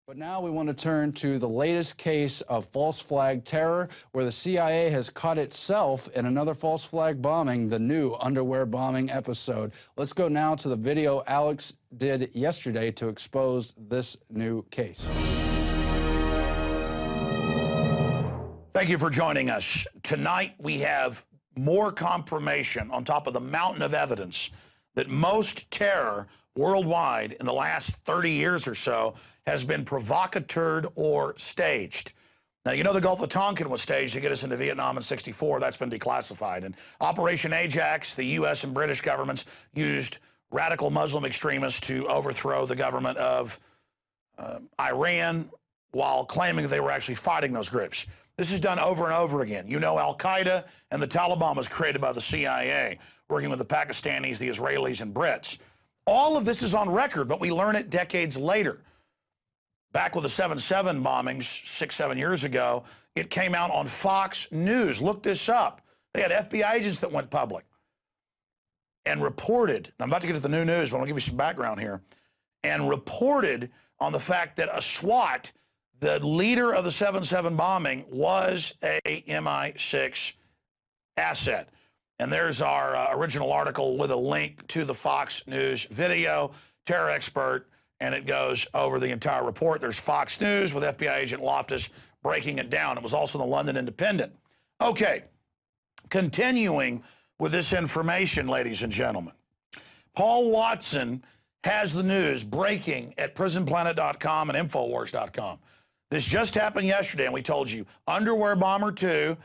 But now we want to turn to the latest case of false flag terror, where the CIA has caught itself in another false flag bombing, the new underwear bombing episode. Let's go now to the video Alex did yesterday to expose this new case. Thank you for joining us. Tonight we have more confirmation on top of the mountain of evidence that most terror worldwide in the last 30 years or so has been provocateured or staged. Now, you know the Gulf of Tonkin was staged to get us into Vietnam in '64. That's been declassified. And Operation Ajax, the U.S. and British governments used radical Muslim extremists to overthrow the government of Iran while claiming that they were actually fighting those groups. This is done over and over again. You know, Al-Qaeda and the Taliban was created by the CIA, working with the Pakistanis, the Israelis, and Brits. All of this is on record, but we learn it decades later. Back with the 7/7 bombings 6-7 years ago, it came out on Fox News. Look this up. They had FBI agents that went public and reported, and I'm about to get to the new news, but I'll give you some background here, and reported on the fact that a SWAT, the leader of the 7/7 bombing, was a MI6 asset. And there's our original article with a link to the Fox News video, terror expert, and it goes over the entire report. There's Fox News with FBI agent Loftus breaking it down. It was also the London Independent. Okay, continuing with this information, ladies and gentlemen. Paul Watson has the news breaking at prisonplanet.com and Infowars.com. This just happened yesterday, and we told you, underwear bomber 2,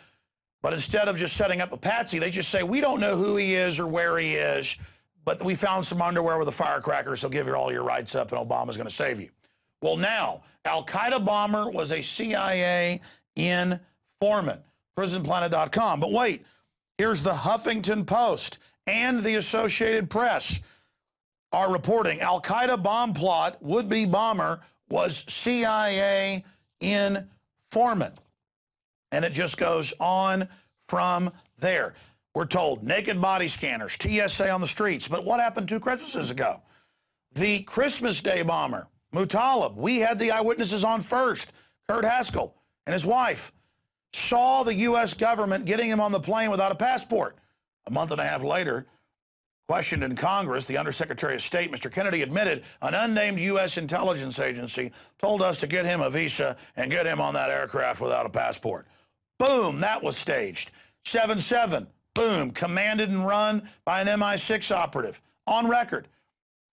but instead of just setting up a patsy, they just say, we don't know who he is or where he is, but we found some underwear with a firecracker, so give all your rights up, and Obama's going to save you. Well, now, Al-Qaeda bomber was a CIA informant, prisonplanet.com. But wait, here's the Huffington Post and the Associated Press are reporting Al-Qaeda bomb plot, would-be bomber, was CIA informant. And it just goes on from there. We're told naked body scanners, TSA on the streets. But what happened 2 Christmases ago? The Christmas Day bomber, Muttalib, we had the eyewitnesses on first. Kurt Haskell and his wife saw the U.S. government getting him on the plane without a passport. A month and a half later, questioned in Congress, the Undersecretary of State, Mr. Kennedy, admitted an unnamed U.S. intelligence agency told us to get him a visa and get him on that aircraft without a passport. Boom, that was staged. 7/7, boom, commanded and run by an MI6 operative. On record.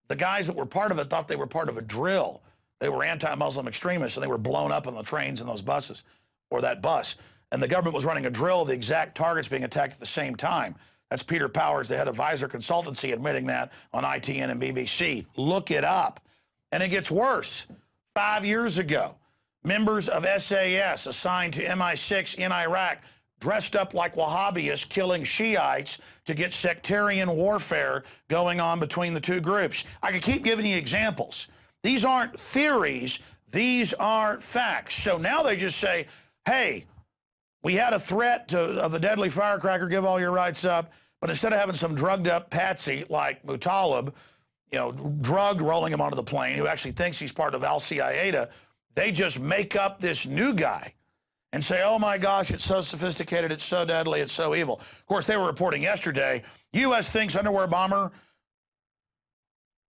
The guys that were part of it thought they were part of a drill. They were anti-Muslim extremists, and they were blown up on the trains and those buses, or that bus. And the government was running a drill of the exact targets being attacked at the same time. That's Peter Powers, the head of Visor Consultancy, admitting that on ITN and BBC. Look it up. And it gets worse. 5 years ago, members of SAS assigned to MI6 in Iraq dressed up like Wahhabists killing Shiites to get sectarian warfare going on between the two groups. I could keep giving you examples. These aren't theories. These are facts. So now they just say, hey, we had a threat of a deadly firecracker, give all your rights up, but instead of having some drugged up patsy like Muttalib, you know, drugged, rolling him onto the plane, who actually thinks he's part of Al-Qaeda, they just make up this new guy and say, oh my gosh, it's so sophisticated, it's so deadly, it's so evil. Of course, they were reporting yesterday, U.S. thinks underwear bomber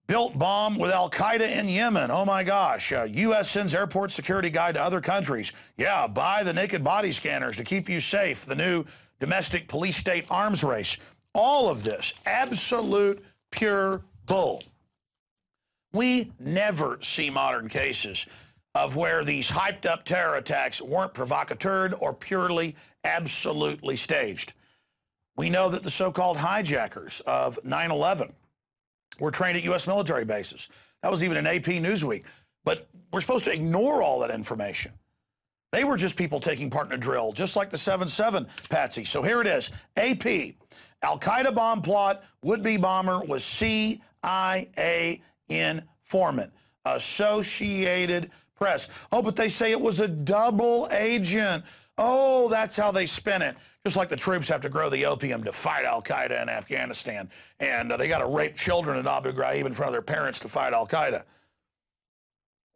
built bomb with Al-Qaeda in Yemen. Oh my gosh. U.S. sends airport security guide to other countries. Yeah, buy the naked body scanners to keep you safe. The new domestic police state arms race. All of this, absolute pure bull. We never see modern cases of where these hyped up terror attacks weren't provocateured or purely, absolutely staged. We know that the so-called hijackers of 9/11 were trained at U.S. military bases. That was even in AP Newsweek. But we're supposed to ignore all that information. They were just people taking part in a drill, just like the 7/7 patsy. So here it is. AP, Al-Qaeda bomb plot, would-be bomber was CIA informant. Associated Press. Oh, but they say it was a double agent. Oh, that's how they spin it. Just like the troops have to grow the opium to fight Al-Qaeda in Afghanistan. And they got to rape children in Abu Ghraib in front of their parents to fight Al-Qaeda.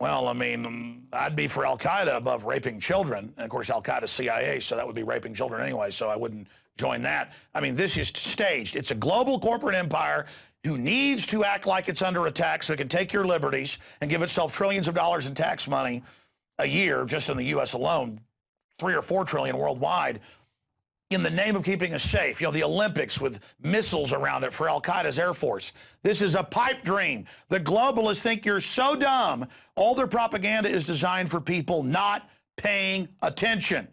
Well, I mean, I'd be for Al-Qaeda above raping children. And, of course, Al-Qaeda's CIA, so that would be raping children anyway, so I wouldn't join that. I mean, this is staged. It's a global corporate empire who needs to act like it's under attack so it can take your liberties and give itself trillions of dollars in tax money a year, just in the U.S. alone, 3 or 4 trillion worldwide, in the name of keeping us safe. You know, the Olympics with missiles around it for Al-Qaeda's Air Force. This is a pipe dream. The globalists think you're so dumb. All their propaganda is designed for people not paying attention.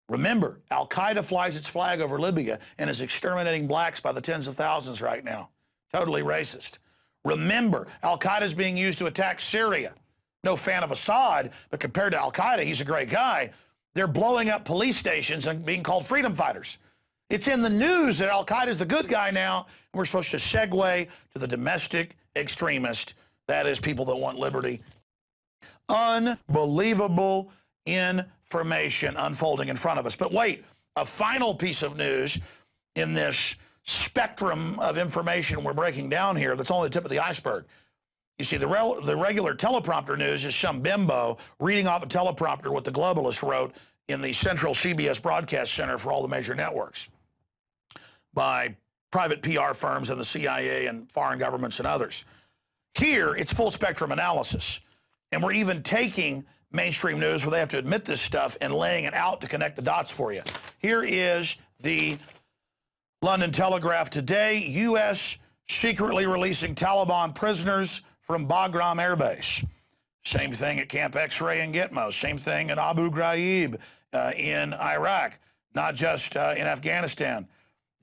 Remember, Al-Qaeda flies its flag over Libya and is exterminating blacks by the tens of thousands right now. Totally racist. Remember, Al-Qaeda is being used to attack Syria. No fan of Assad, but compared to Al-Qaeda, he's a great guy. They're blowing up police stations and being called freedom fighters. It's in the news that Al-Qaeda is the good guy now, and we're supposed to segue to the domestic extremist, that is, people that want liberty. Unbelievable information unfolding in front of us. But wait, a final piece of news in this spectrum of information we're breaking down here that's only the tip of the iceberg. You see, the regular teleprompter news is some bimbo reading off a teleprompter what the globalists wrote in the central CBS broadcast center for all the major networks by private PR firms and the CIA and foreign governments and others. Here, it's full spectrum analysis. And we're even taking mainstream news where they have to admit this stuff and laying it out to connect the dots for you. Here is the London Telegraph today. U.S. secretly releasing Taliban prisoners from Bagram Air Base. Same thing at Camp X-Ray in Gitmo. Same thing in Abu Ghraib in Iraq, not just in Afghanistan.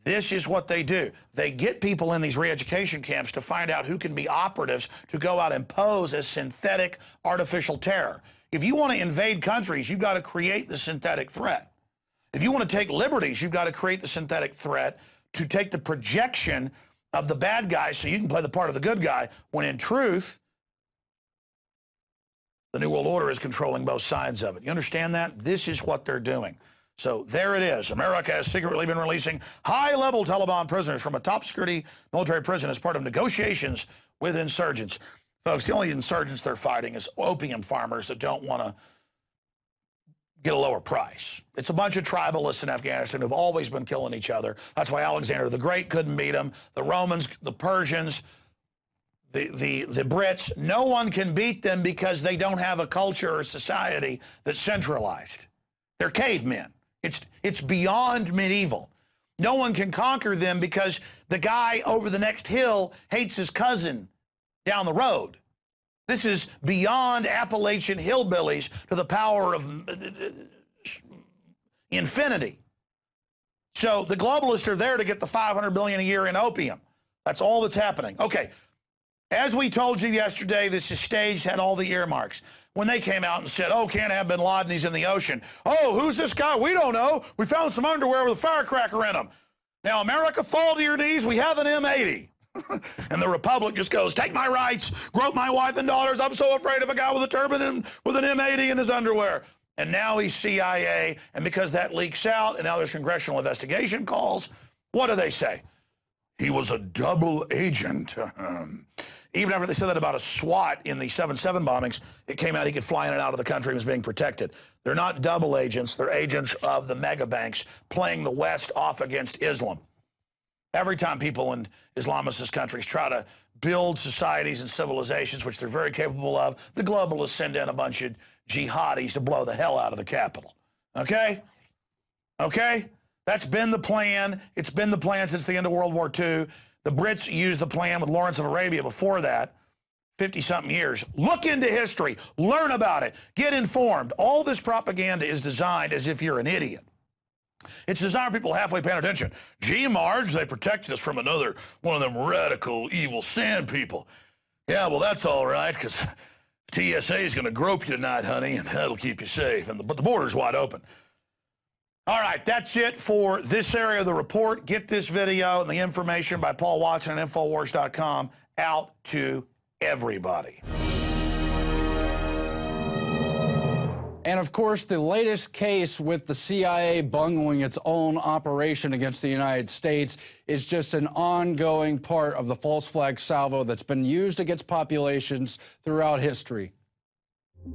This is what they do. They get people in these re-education camps to find out who can be operatives to go out and pose as synthetic artificial terror. If you want to invade countries, you've got to create the synthetic threat. If you want to take liberties, you've got to create the synthetic threat to take the projection of the bad guy so you can play the part of the good guy, when in truth, the New World Order is controlling both sides of it. You understand that? This is what they're doing. So there it is. America has secretly been releasing high-level Taliban prisoners from a top-security military prison as part of negotiations with insurgents. Folks, the only insurgents they're fighting is opium farmers that don't want to get a lower price. It's a bunch of tribalists in Afghanistan who've always been killing each other. That's why Alexander the Great couldn't beat them. The Romans, the Persians, the Brits, no one can beat them because they don't have a culture or society that's centralized. They're cavemen. It's beyond medieval. No one can conquer them because the guy over the next hill hates his cousin down the road. This is beyond Appalachian hillbillies to the power of infinity. So the globalists are there to get the $500 billion a year in opium. That's all that's happening. Okay, as we told you yesterday, this is staged, had all the earmarks. When they came out and said, oh, can't have bin Laden, he's in the ocean. Oh, who's this guy? We don't know. We found some underwear with a firecracker in them. Now, America, fall to your knees. We have an M80. And the Republic just goes, take my rights, grope my wife and daughters. I'm so afraid of a guy with a turban and with an M80 in his underwear. And now he's CIA. And because that leaks out, and now there's congressional investigation calls, what do they say? He was a double agent. Even after they said that about a SWAT in the 7/7 bombings, it came out he could fly in and out of the country and was being protected. They're not double agents. They're agents of the mega banks playing the West off against Islam. Every time people in Islamist countries try to build societies and civilizations, which they're very capable of, the globalists send in a bunch of jihadis to blow the hell out of the capital. Okay? Okay? That's been the plan. It's been the plan since the end of World War II. The Brits used the plan with Lawrence of Arabia before that, 50-something years. Look into history. Learn about it. Get informed. All this propaganda is designed as if you're an idiot. It's designed for people halfway paying attention. Gee, Marge, they protected us from another one of them radical, evil sand people. Yeah, well, that's all right, because TSA is going to grope you tonight, honey, and that'll keep you safe. But the border's wide open. All right, that's it for this area of the report. Get this video and the information by Paul Watson at Infowars.com out to everybody. And of course, the latest case with the CIA bungling its own operation against the United States is just an ongoing part of the false flag salvo that's been used against populations throughout history. The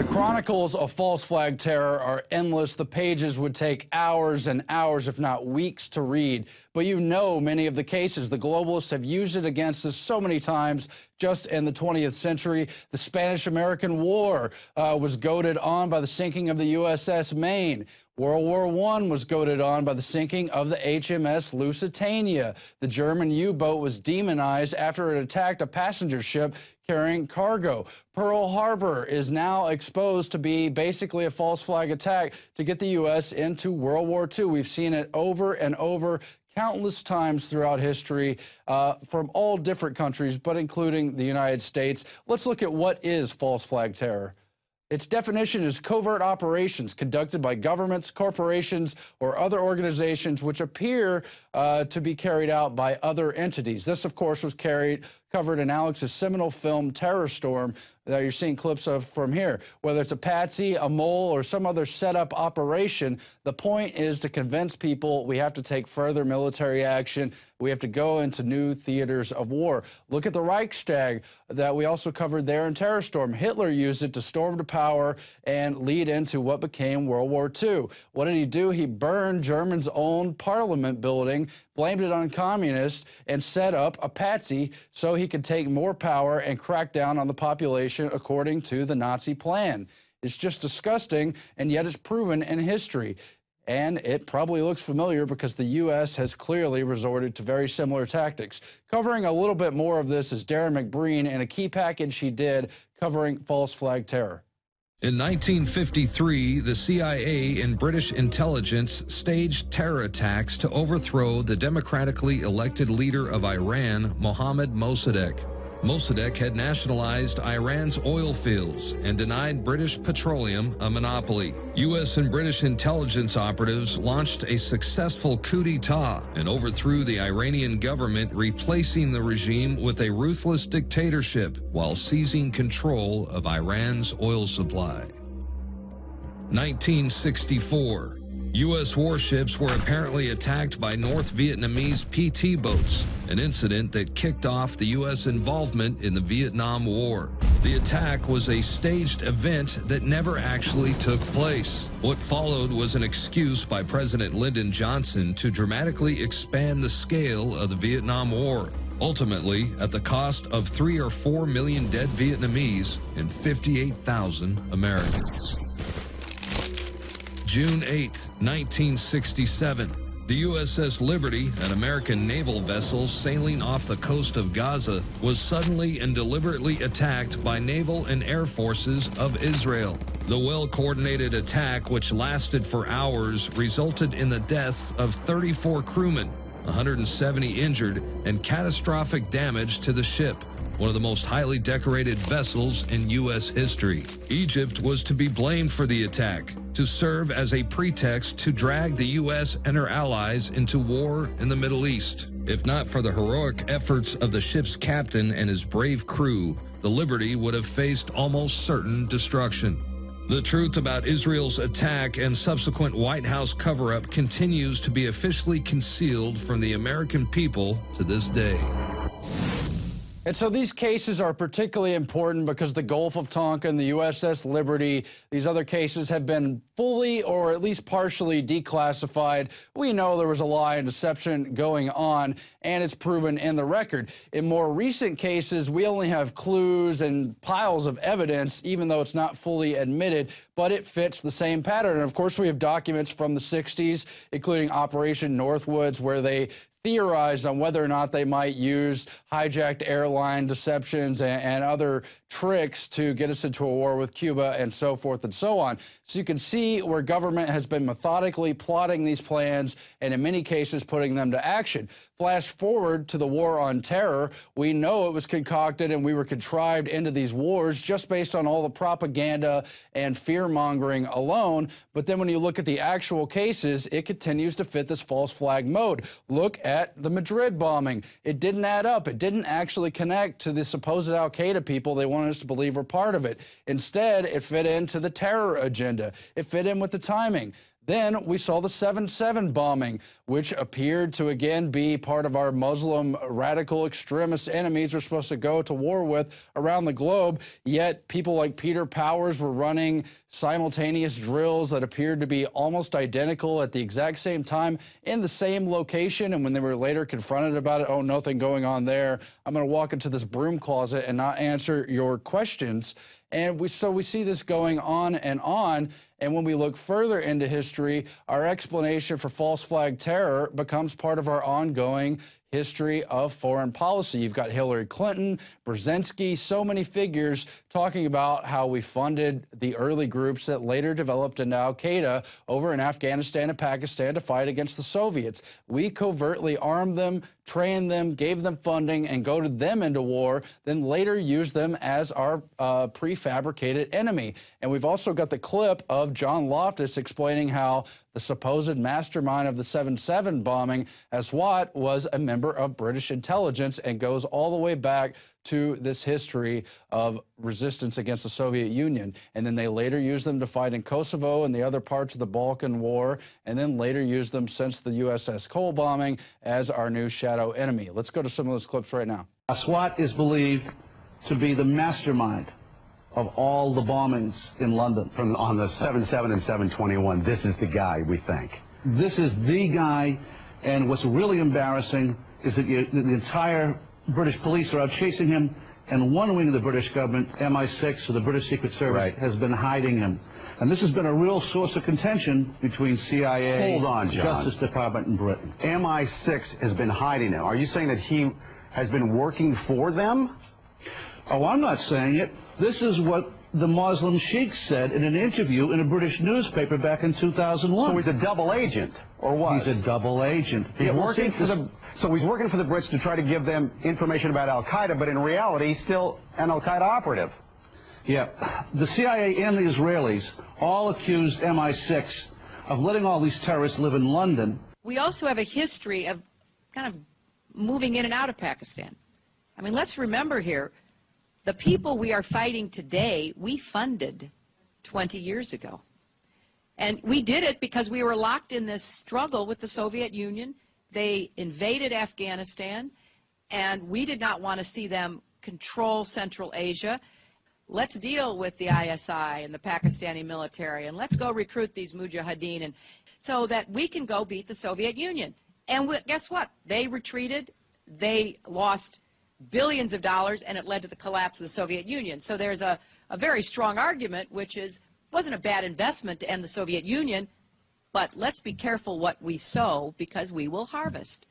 chronicles of false flag terror are endless. The pages would take hours and hours, if not weeks, to read. But you know many of the cases. The globalists have used it against us so many times just in the 20th century. The Spanish-American War was goaded on by the sinking of the USS Maine. World War I was goaded on by the sinking of the HMS Lusitania. The German U-boat was demonized after it attacked a passenger ship carrying cargo. Pearl Harbor is now exposed to be basically a false flag attack to get the U.S. into World War II. We've seen it over and over countless times throughout history from all different countries, but including the United States. Let's look at what is false flag terror. Its definition is covert operations conducted by governments, corporations, or other organizations which appear to be carried out by other entities. This, of course, was covered in Alex's seminal film, Terror Storm, that you're seeing clips of from here. Whether it's a patsy, a mole, or some other set-up operation, the point is to convince people we have to take further military action. We have to go into new theaters of war. Look at the Reichstag that we also covered there in Terror Storm. Hitler used it to storm to power and lead into what became World War II. What did he do? He burned Germany's own parliament building, blamed it on communists, and set up a patsy so he could take more power and crack down on the population according to the Nazi plan. It's just disgusting, and yet it's proven in history. And it probably looks familiar because the U.S. has clearly resorted to very similar tactics. Covering a little bit more of this is Darren McBreen and a key package he did covering false flag terror. In 1953, the CIA and British intelligence staged terror attacks to overthrow the democratically elected leader of Iran, Mohammad Mossadegh. Mossadegh had nationalized Iran's oil fields and denied British petroleum a monopoly. U.S. and British intelligence operatives launched a successful coup d'etat and overthrew the Iranian government, replacing the regime with a ruthless dictatorship while seizing control of Iran's oil supply. 1964. U.S. warships were apparently attacked by North Vietnamese PT boats, an incident that kicked off the U.S. involvement in the Vietnam War. The attack was a staged event that never actually took place. What followed was an excuse by President Lyndon Johnson to dramatically expand the scale of the Vietnam War, ultimately at the cost of 3 or 4 million dead Vietnamese and 58,000 Americans. June 8, 1967, the USS Liberty, an American naval vessel sailing off the coast of Gaza, was suddenly and deliberately attacked by naval and air forces of Israel. The well-coordinated attack, which lasted for hours, resulted in the deaths of 34 crewmen, 170 injured, and catastrophic damage to the ship, one of the most highly decorated vessels in U.S. history. Egypt was to be blamed for the attack, to serve as a pretext to drag the U.S. and her allies into war in the Middle East. If not for the heroic efforts of the ship's captain and his brave crew, the Liberty would have faced almost certain destruction. The truth about Israel's attack and subsequent White House cover-up continues to be officially concealed from the American people to this day. And so these cases are particularly important because the Gulf of Tonkin, the USS Liberty, these other cases have been fully or at least partially declassified. We know there was a lie and deception going on, and it's proven in the record. In more recent cases, we only have clues and piles of evidence, even though it's not fully admitted, but it fits the same pattern. And of course, we have documents from the 60s, including Operation Northwoods, where they theorized on whether or not they might use hijacked airline deceptions and other tricks to get us into a war with Cuba and so forth and so on. So you can see where government has been methodically plotting these plans and in many cases putting them to action. Flash forward to the war on terror. We know it was concocted and we were contrived into these wars just based on all the propaganda and fear-mongering alone. But then when you look at the actual cases, it continues to fit this false flag mode. Look at the Madrid bombing. It didn't add up. It didn't actually connect to the supposed al-Qaeda people they wanted us to believe were part of it. Instead, it fit into the terror agenda. It fit in with the timing. Then we saw the 7/7 bombing, which appeared to again be part of our Muslim radical extremist enemies we're supposed to go to war with around the globe. Yet people like Peter Powers were running simultaneous drills that appeared to be almost identical at the exact same time in the same location. And when they were later confronted about it, oh, nothing going on there, I'm going to walk into this broom closet and not answer your questions. And we see this going on. And when we look further into history, our explanation for false flag terror becomes part of our ongoing history of foreign policy. You've got Hillary Clinton, Brzezinski, so many figures talking about how we funded the early groups that later developed into al-Qaeda over in Afghanistan and Pakistan to fight against the Soviets. We covertly armed them, trained them, gave them funding, and goaded them into war, then later used them as our prefabricated enemy. And we've also got the clip of John Loftus explaining how the supposed mastermind of the 7/7 bombing, Aswat, was a member of British intelligence and goes all the way back to this history of resistance against the Soviet Union. And then they later used them to fight in Kosovo and the other parts of the Balkan War, and then later used them since the USS Cole bombing as our new shadow enemy. Let's go to some of those clips right now. Aswat is believed to be the mastermind of all the bombings in London. On the 7/7 and 7/21, this is the guy, we think. This is the guy, and what's really embarrassing is that the entire British police are out chasing him, and one wing of the British government, MI6, or the British Secret Service, has been hiding him. And this has been a real source of contention between CIA, Hold on, John. Justice Department, and Britain. MI6 has been hiding him. Are you saying that he has been working for them? Oh, I'm not saying it. This is what the Muslim sheikh said in an interview in a British newspaper back in 2001. So he's a double agent, or what? He's a double agent. He's working for the... So he's working for the Brits to try to give them information about al-Qaeda, but in reality, he's still an al-Qaeda operative. Yeah. The CIA and the Israelis all accused MI6 of letting all these terrorists live in London. We also have a history of kind of moving in and out of Pakistan. I mean, let's remember here, the people we are fighting today, we funded 20 years ago. And we did it because we were locked in this struggle with the Soviet Union. They invaded Afghanistan, and we did not want to see them control Central Asia. Let's deal with the ISI and the Pakistani military, and let's go recruit these mujahideen, and so that we can go beat the Soviet Union. And guess what? They retreated. They lost billions of dollars, and it led to the collapse of the Soviet Union. So there's a very strong argument, which is, it wasn't a bad investment to end the Soviet Union, but let's be careful what we sow, because we will harvest.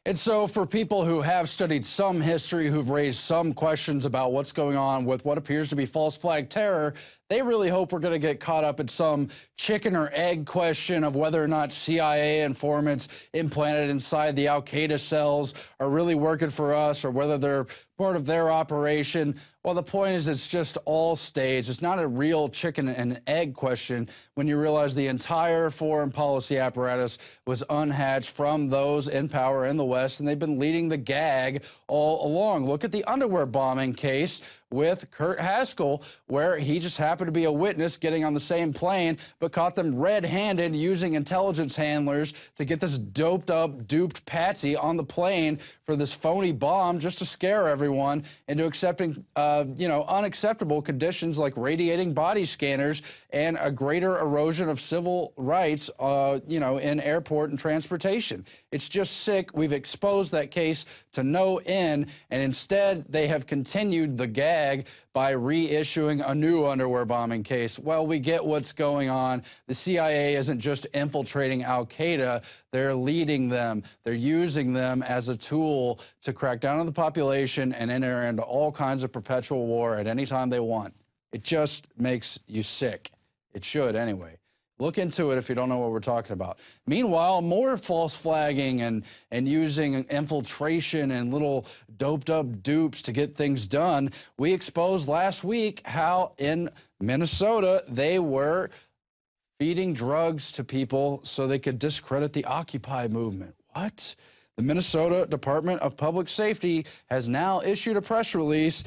And so for people who have studied some history, who've raised some questions about what's going on with what appears to be false flag terror, they really hope we're going to get caught up in some chicken or egg question of whether or not CIA informants implanted inside the al-Qaeda cells are really working for us, or whether they're part of their operation. Well, the point is, it's just all staged. It's not a real chicken and egg question when you realize the entire foreign policy apparatus was unhatched from those in power in the West, and they've been leading the gag all along. Look at the underwear bombing case with Kurt Haskell, where he just happened to be a witness getting on the same plane, but caught them red-handed using intelligence handlers to get this doped-up, duped patsy on the plane for this phony bomb just to scare everyone into accepting, unacceptable conditions like radiating body scanners and a greater erosion of civil rights, in airport and transportation. It's just sick. We've exposed that case to no end, and instead they have continued the gag by reissuing a new underwear bombing case. Well, we get what's going on. The CIA isn't just infiltrating al-Qaeda, they're leading them. They're using them as a tool to crack down on the population and enter into all kinds of perpetual war at any time they want. It just makes you sick. It should anyway. Look into it if you don't know what we're talking about. Meanwhile, more false flagging and using infiltration and little doped-up dupes to get things done. We exposed last week how in Minnesota they were feeding drugs to people so they could discredit the Occupy movement. What? The Minnesota Department of Public Safety has now issued a press release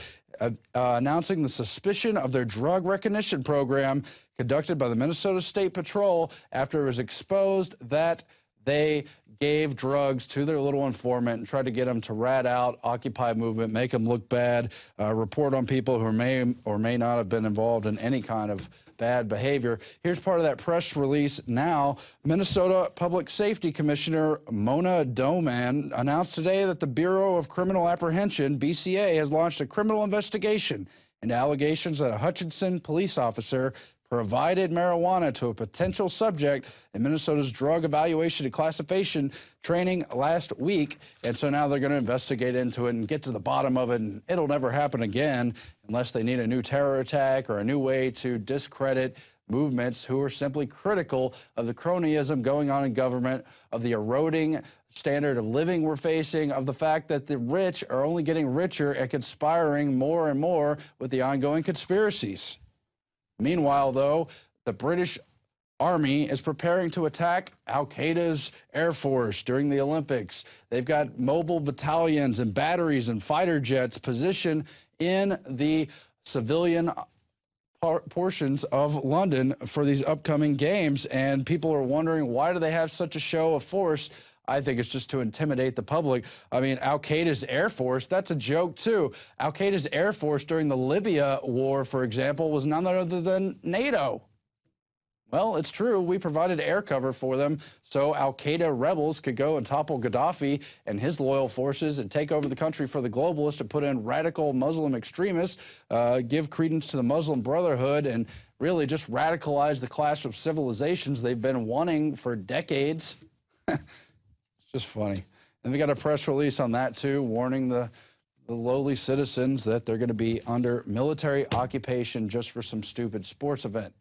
announcing the suspicion of their drug recognition program conducted by the Minnesota State Patrol after it was exposed that they gave drugs to their little informant and tried to get them to rat out Occupy movement, make them look bad, report on people who may or may not have been involved in any kind of bad behavior. Here's part of that press release now. Minnesota Public Safety Commissioner Mona Doman announced today that the Bureau of Criminal Apprehension, BCA, has launched a criminal investigation into allegations that a Hutchinson police officer provided marijuana to a potential subject in Minnesota's drug evaluation and classification training last week. And so now they're going to investigate into it and get to the bottom of it, and it'll never happen again unless they need a new terror attack or a new way to discredit movements who are simply critical of the cronyism going on in government, of the eroding standard of living we're facing, of the fact that the rich are only getting richer and conspiring more and more with the ongoing conspiracies. Meanwhile, though, the British Army is preparing to attack al-Qaeda's Air Force during the Olympics. They've got mobile battalions and batteries and fighter jets positioned in the civilian portions of London for these upcoming games, and people are wondering, why do they have such a show of force? I think it's just to intimidate the public. I mean, al-Qaeda's Air Force, that's a joke too. Al-Qaeda's Air Force during the Libya war, for example, was none other than NATO. Well, it's true. We provided air cover for them so al-Qaeda rebels could go and topple Gaddafi and his loyal forces and take over the country for the globalists and put in radical Muslim extremists, give credence to the Muslim Brotherhood, and really just radicalize the clash of civilizations they've been wanting for decades. Just funny. And we got a press release on that too, warning the lowly citizens that they're going to be under military occupation just for some stupid sports event.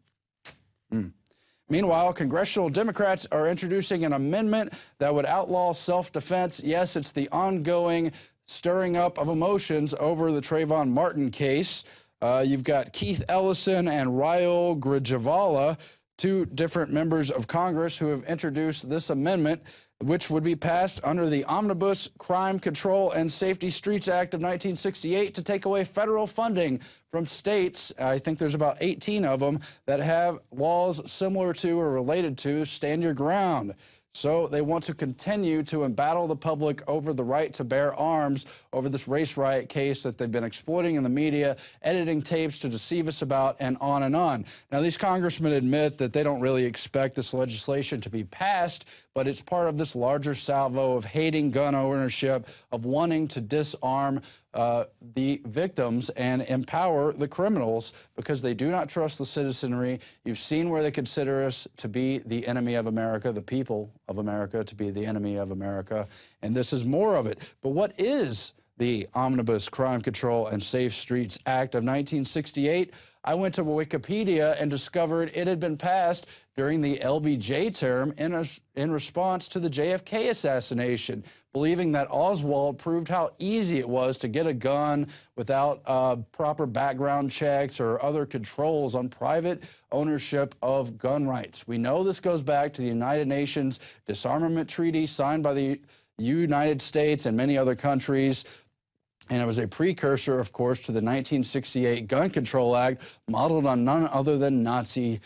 Meanwhile, congressional Democrats are introducing an amendment that would outlaw self-defense. Yes, it's the ongoing stirring up of emotions over the Trayvon Martin case. You've got Keith Ellison and Raul Grijalva, two different members of Congress who have introduced this amendment, which would be passed under the Omnibus Crime Control and Safety Streets Act of 1968 to take away federal funding from states. I think there's about 18 of them that have laws similar to or related to Stand Your Ground. So they want to continue to embattle the public over the right to bear arms over this race riot case that they've been exploiting in the media, editing tapes to deceive us about, and on and on. Now, these congressmen admit that they don't really expect this legislation to be passed, but it's part of this larger salvo of hating gun ownership, of wanting to disarm the victims and empower the criminals because they do not trust the citizenry. You've seen where they consider us to be the enemy of America, the people of America to be the enemy of America, and this is more of it. But what is the Omnibus Crime Control and Safe Streets Act of 1968? I went to Wikipedia and discovered it had been passed during the LBJ term in response to the JFK assassination, believing that Oswald proved how easy it was to get a gun without proper background checks or other controls on private ownership of gun rights. We know this goes back to the United Nations Disarmament Treaty signed by the United States and many other countries. And it was a precursor, of course, to the 1968 Gun Control Act, modeled on none other than Nazi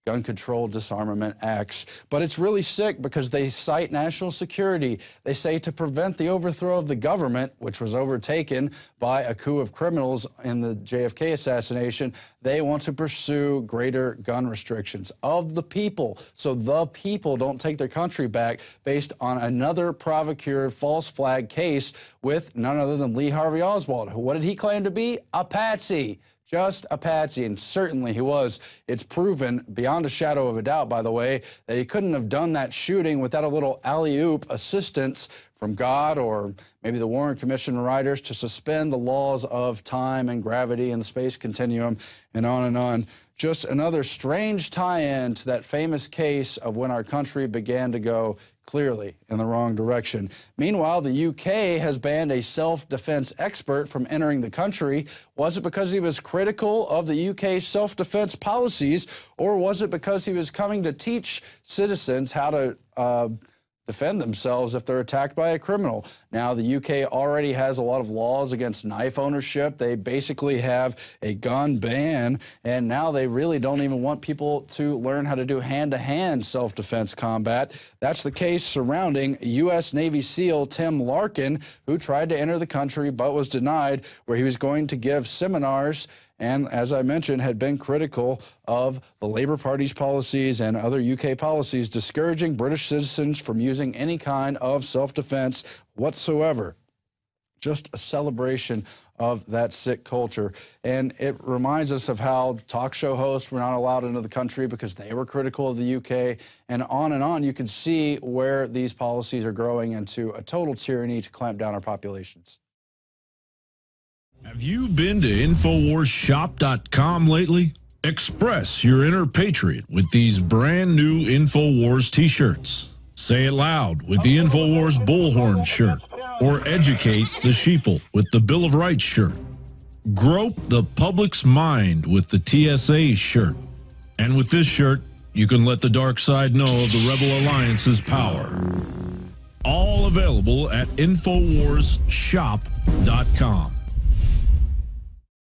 gun control disarmament acts. But it's really sick because they cite national security. They say to prevent the overthrow of the government, which was overtaken by a coup of criminals in the JFK assassination, they want to pursue greater gun restrictions of the people, so the people don't take their country back based on another procured false flag case with none other than Lee Harvey Oswald. What did he claim to be? A patsy. Just a patsy, and certainly he was. It's proven beyond a shadow of a doubt, by the way, that he couldn't have done that shooting without a little alley-oop assistance from God or maybe the Warren Commission writers to suspend the laws of time and gravity and the space continuum, and on and on. Just another strange tie-in to that famous case of when our country began to go clearly in the wrong direction. Meanwhile, the UK has banned a self-defense expert from entering the country. Was it because he was critical of the UK's self-defense policies, or was it because he was coming to teach citizens how to defend themselves if they're attacked by a criminal. Now, the UK already has a lot of laws against knife ownership. They basically have a gun ban, and now they really don't even want people to learn how to do hand-to-hand self-defense combat. That's the case surrounding U.S. Navy SEAL Tim Larkin, who tried to enter the country but was denied, where he was going to give seminars and, as I mentioned, had been critical of the Labour Party's policies and other UK policies discouraging British citizens from using any kind of self-defense whatsoever. Just a celebration of that sick culture. And it reminds us of how talk show hosts were not allowed into the country because they were critical of the UK, and on. You can see where these policies are growing into a total tyranny to clamp down our populations. Have you been to InfoWarsShop.com lately? Express your inner patriot with these brand new InfoWars t-shirts. Say it loud with the InfoWars Bullhorn shirt, or educate the sheeple with the Bill of Rights shirt. Grope the public's mind with the TSA shirt. And with this shirt, you can let the dark side know of the Rebel Alliance's power. All available at InfoWarsShop.com.